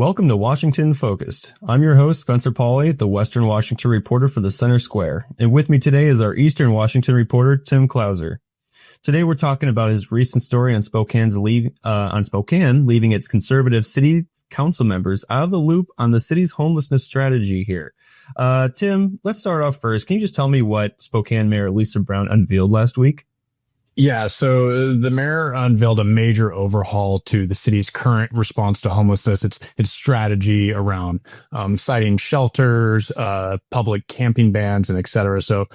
Welcome to Washington Focused. I'm your host, Spencer Pauly, the Western Washington reporter for the Center Square. And with me today is our Eastern Washington reporter, Tim Klauser. Today we're talking about his recent story on Spokane leaving its conservative city council members out of the loop on the city's homelessness strategy here. Tim, let's start off first. Can you just tell me what Spokane Mayor Lisa Brown unveiled last week? Yeah, so the mayor unveiled a major overhaul to the city's current response to homelessness. Its strategy around citing shelters, public camping bans, and et cetera. So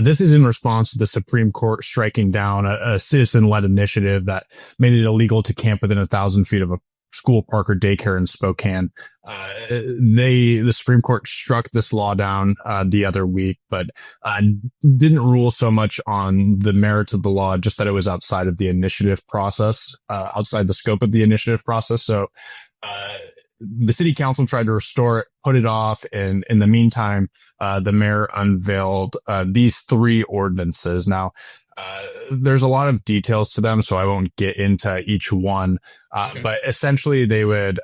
this is in response to the Supreme Court striking down a citizen-led initiative that made it illegal to camp within 1,000 feet of a school, park, or daycare in Spokane. The Supreme Court struck this law down the other week, but didn't rule so much on the merits of the law, just that it was outside of the initiative process, outside the scope of the initiative process. So the city council tried to restore it, put it off, and in the meantime, the mayor unveiled these three ordinances. Now, there's a lot of details to them, so I won't get into each one. Okay. But essentially, they would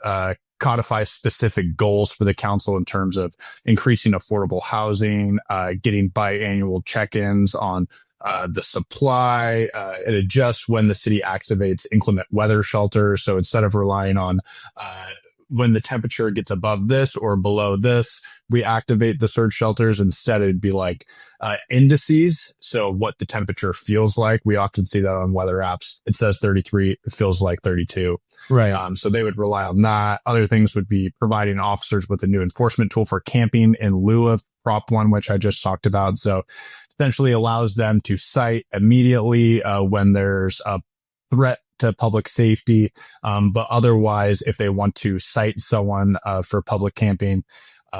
codify specific goals for the council in terms of increasing affordable housing, getting biannual check-ins on the supply. It adjusts when the city activates inclement weather shelters. So instead of relying on when the temperature gets above this or below this, we activate the surge shelters. Instead, it'd be like indices. So what the temperature feels like. We often see that on weather apps. It says 33, it feels like 32. Right. So they would rely on that. Other things would be providing officers with a new enforcement tool for camping in lieu of Prop 1, which I just talked about. So essentially allows them to cite immediately when there's a threat to public safety. But otherwise, if they want to cite someone for public camping,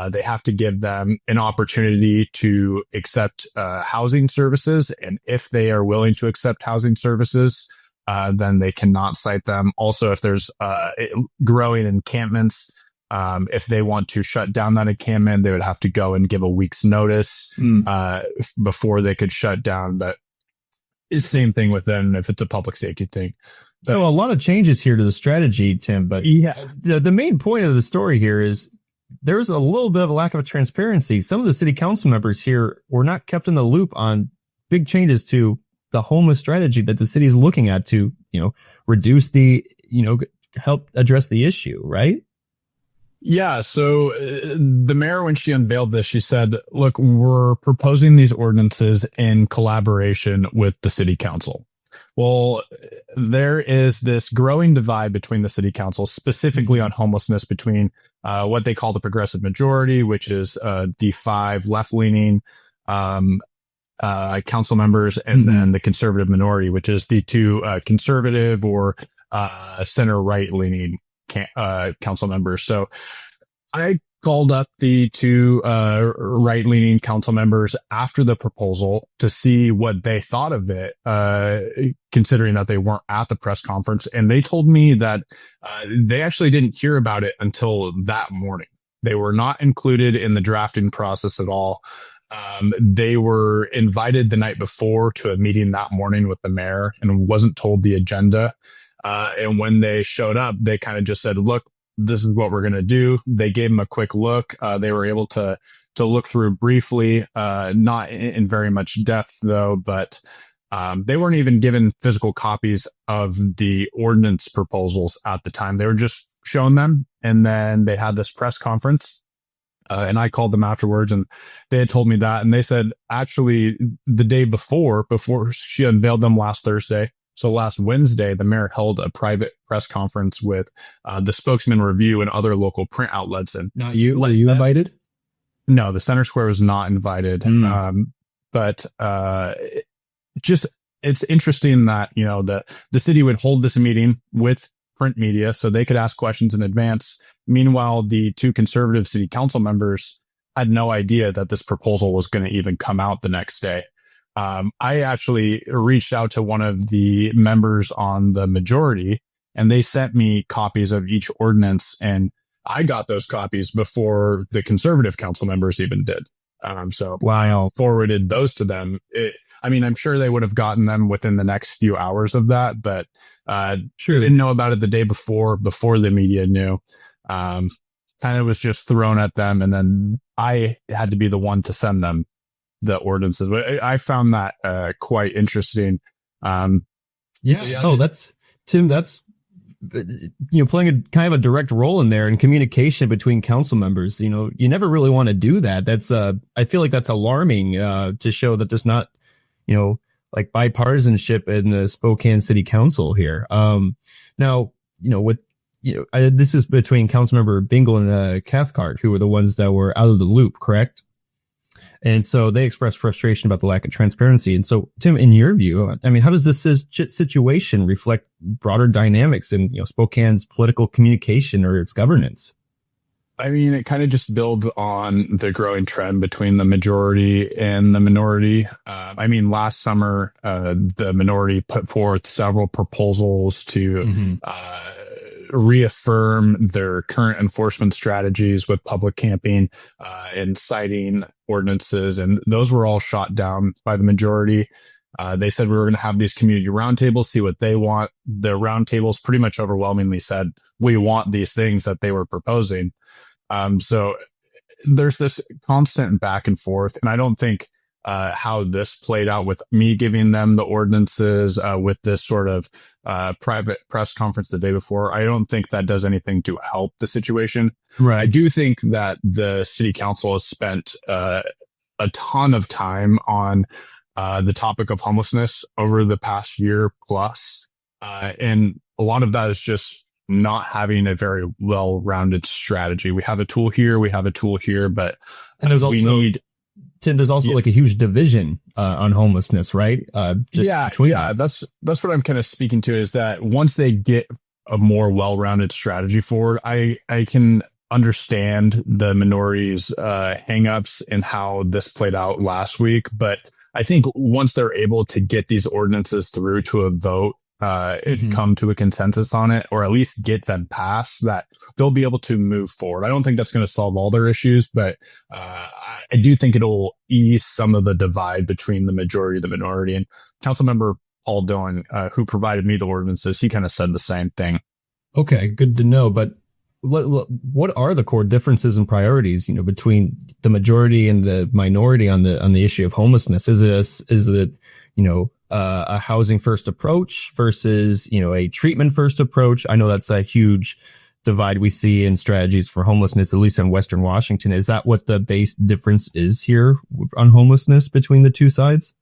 they have to give them an opportunity to accept housing services. And if they are willing to accept housing services, then they cannot cite them. Also, if there's growing encampments, if they want to shut down that encampment, they would have to go and give a week's notice before they could shut down. But same thing with them if it's a public safety thing. But, so a lot of changes here to the strategy, Tim, but yeah, the main point of the story here is there's a little bit of a lack of transparency. Some of the city council members here were not kept in the loop on big changes to the homeless strategy that the city is looking at to, reduce help address the issue, right? Yeah. So the mayor, when she unveiled this, she said, look, we're proposing these ordinances in collaboration with the city council. Well, there is this growing divide between the city council, specifically on homelessness, between what they call the progressive majority, which is the 5 left-leaning council members, and then the conservative minority, which is the 2 conservative or center right-leaning council members. So I called up the 2 right-leaning council members after the proposal to see what they thought of it, considering that they weren't at the press conference. And they told me that they actually didn't hear about it until that morning. They were not included in the drafting process at all. They were invited the night before to a meeting that morning with the mayor and wasn't told the agenda. And when they showed up, they kind of just said, look, this is what we're going to do. They gave them a quick look. They were able to look through briefly, not in very much depth though, but they weren't even given physical copies of the ordinance proposals at the time. They were just shown them. And then they had this press conference. And I called them afterwards and they had told me that. And they said, actually, the day before she unveiled them last Thursday. So last Wednesday, the mayor held a private press conference with the Spokesman Review and other local print outlets. And not you? Were you invited? No, the Center Square was not invited. But it's interesting that, the city would hold this meeting with print media so they could ask questions in advance. Meanwhile, the 2 conservative city council members had no idea that this proposal was going to even come out the next day. I actually reached out to one of the members on the majority and they sent me copies of each ordinance, and I got those copies before the conservative council members even did. So I forwarded those to them. I'm sure they would have gotten them within the next few hours of that, but sure, didn't know about it the day before the media knew. kind of was just thrown at them, and then I had to be the one to send them the ordinances. But I found that quite interesting. Yeah. So, yeah. Oh, that's Tim. That's playing a kind of a direct role in there in communication between council members. You never really want to do that. That's I feel like that's alarming to show that there's not like bipartisanship in the Spokane City Council here. Now with this is between Councilmember Bingle and Cathcart, who were the ones that were out of the loop, correct? And so they expressed frustration about the lack of transparency. And so, Tim, in your view, I mean, how does this situation reflect broader dynamics in Spokane's political communication or its governance? I mean, it kind of just builds on the growing trend between the majority and the minority. I mean, last summer, the minority put forth several proposals to reaffirm their current enforcement strategies with public camping and citing ordinances, and those were all shot down by the majority. They said we were going to have these community roundtables, see what they want. The roundtables pretty much overwhelmingly said we want these things that they were proposing. So there's this constant back and forth, and I don't think how this played out with me giving them the ordinances with this sort of private press conference the day before, I don't think that does anything to help the situation. Right. I do think that the city council has spent a ton of time on the topic of homelessness over the past year plus. And a lot of that is just not having a very well-rounded strategy. We have a tool here, but and there's also Tim, there's also like a huge division on homelessness, right? That's what I'm kind of speaking to, is that once they get a more well-rounded strategy forward, I can understand the minority's hangups and how this played out last week. But I think once they're able to get these ordinances through to a vote, and come to a consensus on it, or at least get them passed, that they'll be able to move forward. I don't think that's going to solve all their issues, but I do think it'll ease some of the divide between the majority and the minority. And Councilmember Paul Dillon, who provided me the ordinances, he kind of said the same thing. Okay, good to know. But what are the core differences and priorities, between the majority and the minority on the issue of homelessness? Is it a housing first approach versus, a treatment first approach? I know that's a huge divide we see in strategies for homelessness, at least in Western Washington. Is that what the base difference is here on homelessness between the two sides?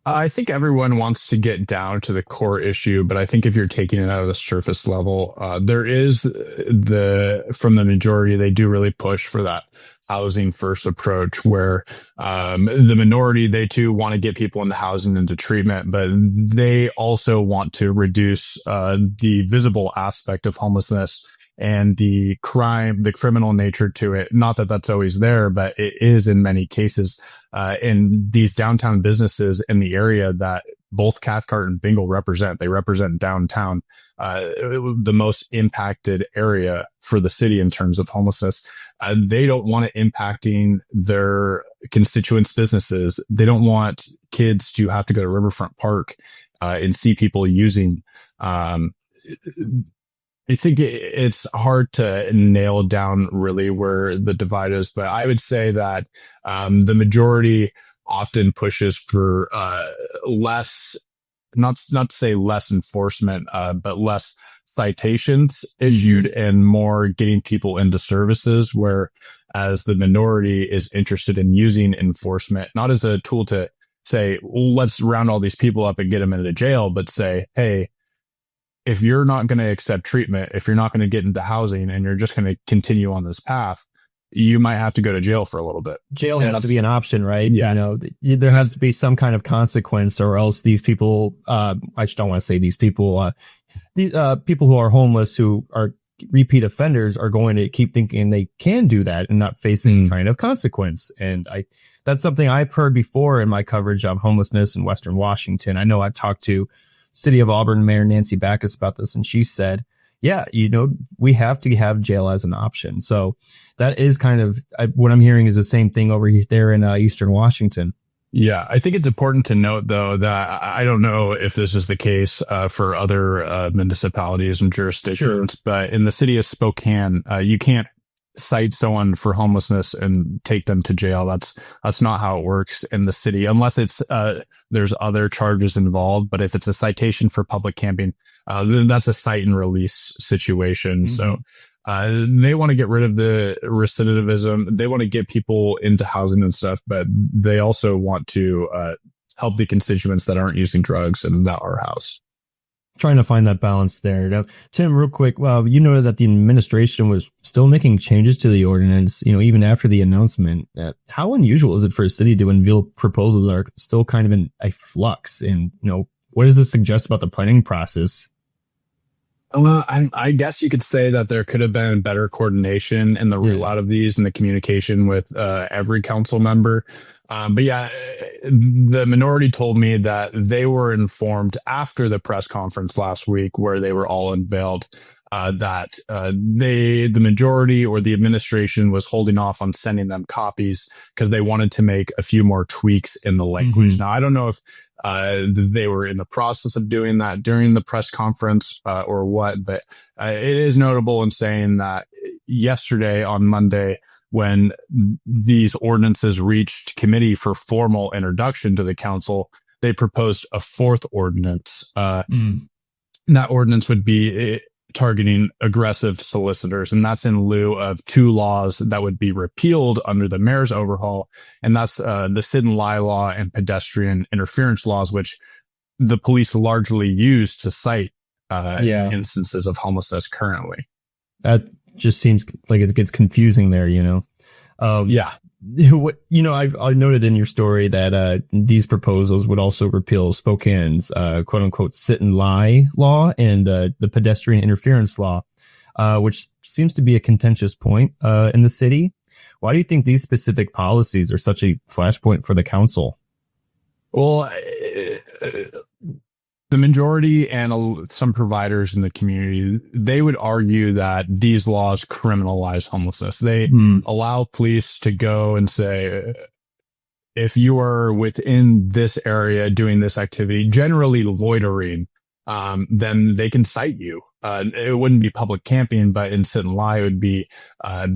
I think everyone wants to get down to the core issue, but I think if you're taking it out of the surface level, there is from the majority, they do really push for that housing first approach, where the minority, they too want to get people into housing and into treatment, but they also want to reduce the visible aspect of homelessness and the criminal nature to it. Not that that's always there, but it is in many cases. In these downtown businesses in the area that both Cathcart and Bingle represent, they represent downtown, the most impacted area for the city in terms of homelessness. They don't want it impacting their constituents' businesses. They don't want kids to have to go to Riverfront Park and see people using I think it's hard to nail down really where the divide is, but I would say that the majority often pushes for less, not to say less enforcement, but less citations issued and more getting people into services, whereas the minority is interested in using enforcement, not as a tool to say, well, let's round all these people up and get them into jail, but say, hey, if you're not going to accept treatment, if you're not going to get into housing and you're just going to continue on this path, you might have to go to jail for a little bit. Jail has to be an option, right? Yeah. There has to be some kind of consequence, or else these people, I just don't want to say these people, people who are homeless, who are repeat offenders, are going to keep thinking they can do that and not facing kind of consequence. And that's something I've heard before in my coverage on homelessness in Western Washington. I know I've talked to City of Auburn Mayor Nancy Backus about this, and she said, yeah, we have to have jail as an option. So that is kind of what I'm hearing is the same thing over there in Eastern Washington. Yeah, I think it's important to note, though, that I don't know if this is the case for other municipalities and jurisdictions, but in the city of Spokane, you can't cite someone for homelessness and take them to jail. That's not how it works in the city, unless it's there's other charges involved. But if it's a citation for public camping, then that's a cite and release situation. Mm-hmm. So they want to get rid of the recidivism. They want to get people into housing and stuff, but they also want to help the constituents that aren't using drugs and that are housed. Trying to find that balance there. Now, Tim, real quick, you noted that the administration was still making changes to the ordinance, even after the announcement. How unusual is it for a city to unveil proposals that are still kind of in a flux? And, what does this suggest about the planning process? Well, I guess you could say that there could have been better coordination in the rollout of these and the communication with every council member. But yeah, the minority told me that they were informed after the press conference last week where they were all unveiled that the majority or the administration was holding off on sending them copies because they wanted to make a few more tweaks in the language. Mm-hmm. Now, I don't know if they were in the process of doing that during the press conference or what, but it is notable in saying that yesterday on Monday, when these ordinances reached committee for formal introduction to the council, they proposed a fourth ordinance. That ordinance would be targeting aggressive solicitors, and that's in lieu of two laws that would be repealed under the mayor's overhaul, and that's the sit and lie law and pedestrian interference laws, which the police largely use to cite instances of homelessness currently. That just seems like it gets confusing there, I noted in your story that these proposals would also repeal Spokane's quote unquote sit and lie law and the pedestrian interference law, which seems to be a contentious point in the city. Why do you think these specific policies are such a flashpoint for the council? Well, the majority and some providers in the community, they would argue that these laws criminalize homelessness. They allow police to go and say, if you are within this area doing this activity, generally loitering, then they can cite you. It wouldn't be public camping, but in sit and lie, it would be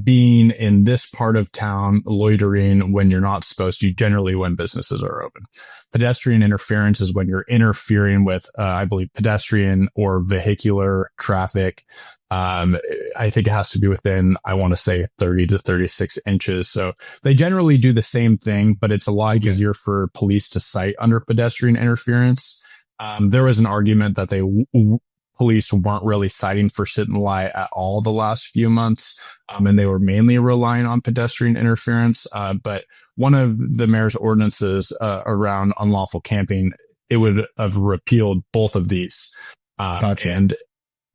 being in this part of town, loitering when you're not supposed to, generally when businesses are open. Pedestrian interference is when you're interfering with, I believe, pedestrian or vehicular traffic. I think it has to be within, I want to say 30 to 36 inches. So they generally do the same thing, but it's a lot easier for police to cite under pedestrian interference. There was an argument that police weren't really citing for sit and lie at all the last few months, and they were mainly relying on pedestrian interference. But one of the mayor's ordinances around unlawful camping, it would have repealed both of these. Gotcha. And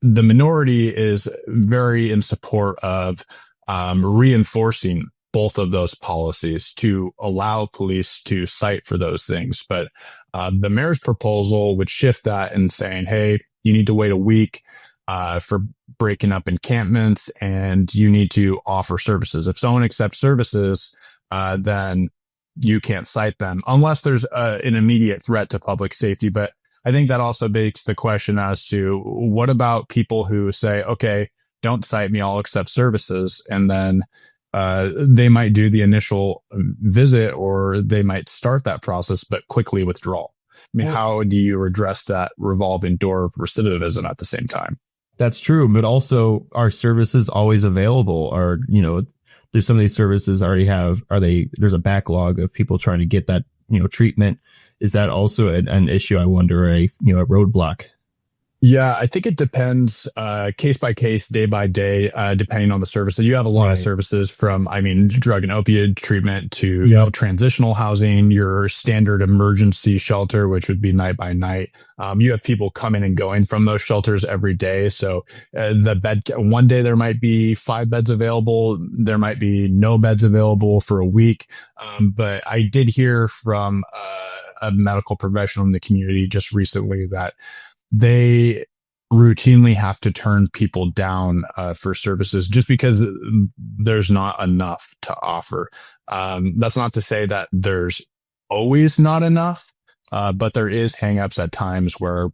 the minority is very in support of reinforcing both of those policies to allow police to cite for those things. But the mayor's proposal would shift that and saying, hey, you need to wait a week for breaking up encampments, and you need to offer services. If someone accepts services, then you can't cite them unless there's an immediate threat to public safety. But I think that also begs the question as to what about people who say, okay, don't cite me, I'll accept services. And then they might do the initial visit, or they might start that process, but quickly withdraw. I mean, how do you address that revolving door of recidivism at the same time? That's true. But also, are services always available? Or, do some of these services already there's a backlog of people trying to get that, treatment? Is that also an issue? I wonder, a roadblock? Yeah, I think it depends case by case, day by day, depending on the service. So you have a lot of services from, drug and opioid treatment to transitional housing, your standard emergency shelter, which would be night by night. You have people coming and going from those shelters every day. So the bed, one day there might be 5 beds available. There might be no beds available for a week. But I did hear from a medical professional in the community just recently that they routinely have to turn people down for services just because there's not enough to offer. That's not to say that there's always not enough, but there is hangups at times where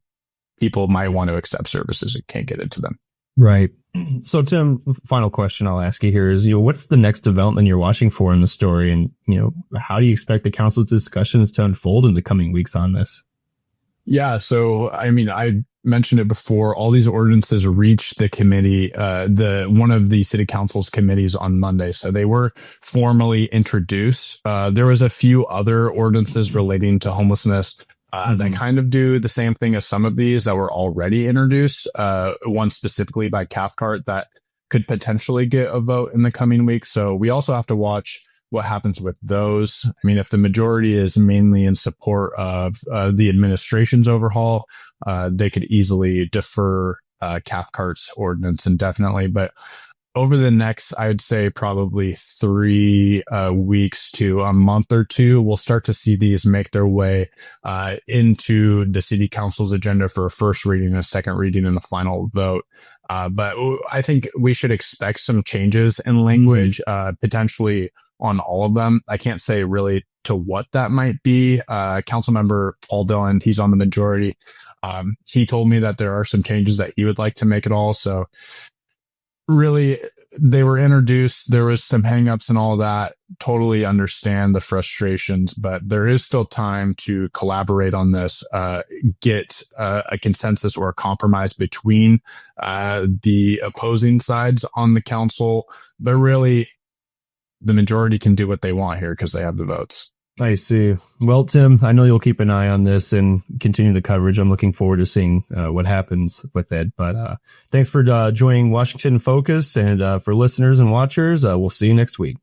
people might want to accept services and can't get into them. Right. So, Tim, final question I'll ask you here is, what's the next development you're watching for in the story? And, how do you expect the council's discussions to unfold in the coming weeks on this? Yeah. So, I mean, I mentioned it before. All these ordinances reached the committee, one of the city council's committees on Monday. So they were formally introduced. There was a few other ordinances relating to homelessness that kind of do the same thing as some of these that were already introduced. One specifically by Cathcart that could potentially get a vote in the coming weeks. So we also have to watch what happens with those. I mean, if the majority is mainly in support of the administration's overhaul, they could easily defer Cathcart's ordinance indefinitely. But over the next, I would say probably 3 weeks to a month or two, we'll start to see these make their way into the city council's agenda for a first reading, a second reading, and a final vote. But I think we should expect some changes in language, potentially on all of them. I can't say really to what that might be. Councilmember Paul Dillon, he's on the majority. He told me that there are some changes that he would like to make it all. So really, they were introduced. There was some hangups and all that. Totally understand the frustrations, but there is still time to collaborate on this, get a consensus or a compromise between the opposing sides on the council. But really, the majority can do what they want here because they have the votes. I see. Well, Tim, I know you'll keep an eye on this and continue the coverage. I'm looking forward to seeing what happens with it. But thanks for joining Washington Focus. And for listeners and watchers, we'll see you next week.